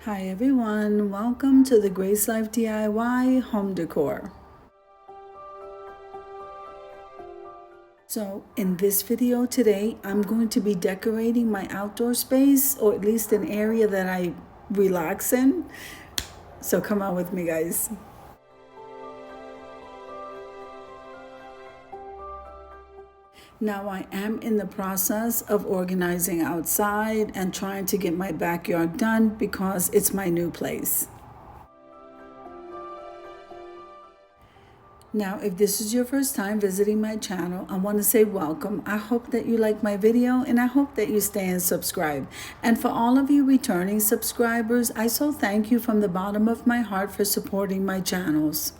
Hi everyone, welcome to the Grace Life DIY home decor. So in this video today, I'm going to be decorating my outdoor space, or at least an area that I relax in. So come on with me, guys. Now I am in the process of organizing outside and trying to get my backyard done because it's my new place. Now, if this is your first time visiting my channel, I want to say welcome. I hope that you like my video and I hope that you stay and subscribe. And for all of you returning subscribers, I so thank you from the bottom of my heart for supporting my channels.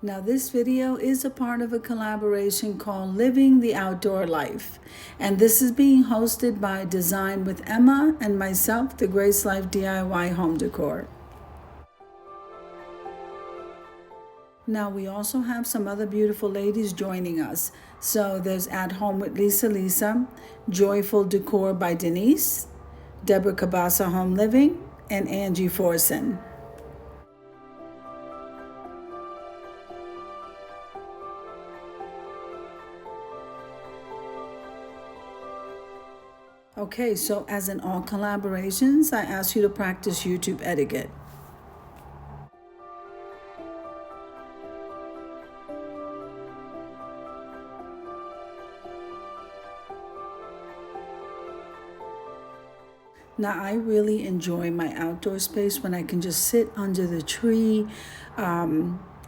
Now this video is a part of a collaboration called Living the Outdoor Life. And this is being hosted by Design with Emma and myself, the Grace Life DIY Home Decor. Now we also have some other beautiful ladies joining us. So there's At Home with Lisa, Joyful Decor by Denise, Deborah Cabasa Home Living, and Angie Forson. Okay, so as in all collaborations, I ask you to practice YouTube etiquette. Now, I really enjoy my outdoor space when I can just sit under the tree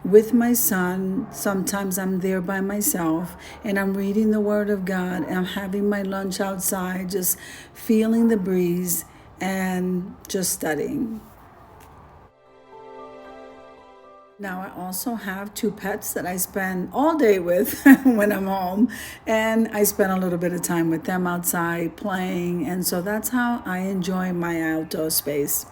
with my son. Sometimes I'm there by myself and I'm reading the Word of God and I'm having my lunch outside, just feeling the breeze and just studying. Now I also have two pets that I spend all day with when I'm home, and I spend a little bit of time with them outside playing, and so that's how I enjoy my outdoor space.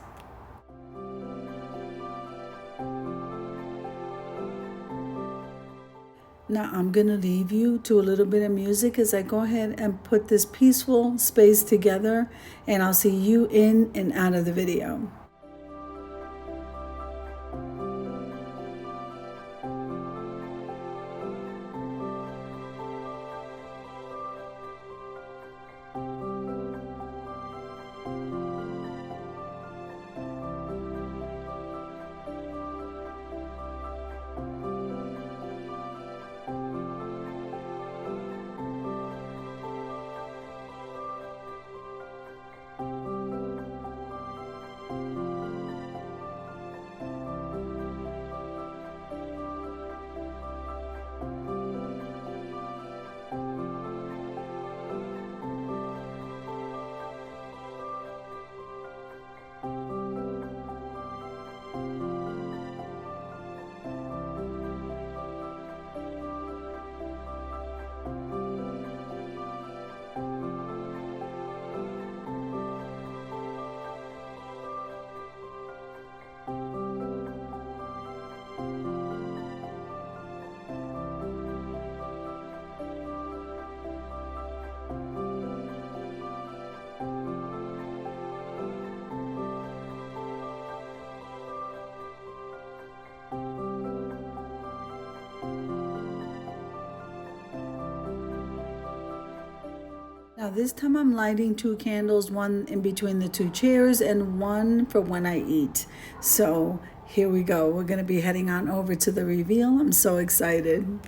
Now I'm going to leave you to a little bit of music as I go ahead and put this peaceful space together, and I'll see you in and out of the video. Now this time I'm lighting two candles, one in between the two chairs and one for when I eat. So here we go. We're going to be heading on over to the reveal. I'm so excited.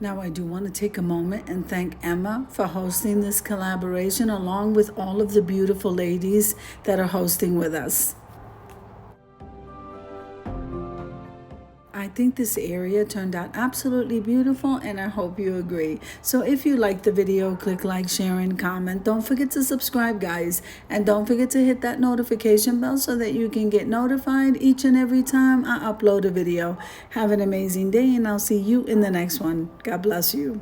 Now, I do want to take a moment and thank Emma for hosting this collaboration, along with all of the beautiful ladies that are hosting with us. I think this area turned out absolutely beautiful, and I hope you agree. So if you like the video, click like, share, and comment. Don't forget to subscribe, guys. And don't forget to hit that notification bell so that you can get notified each and every time I upload a video. Have an amazing day, and I'll see you in the next one. God bless you.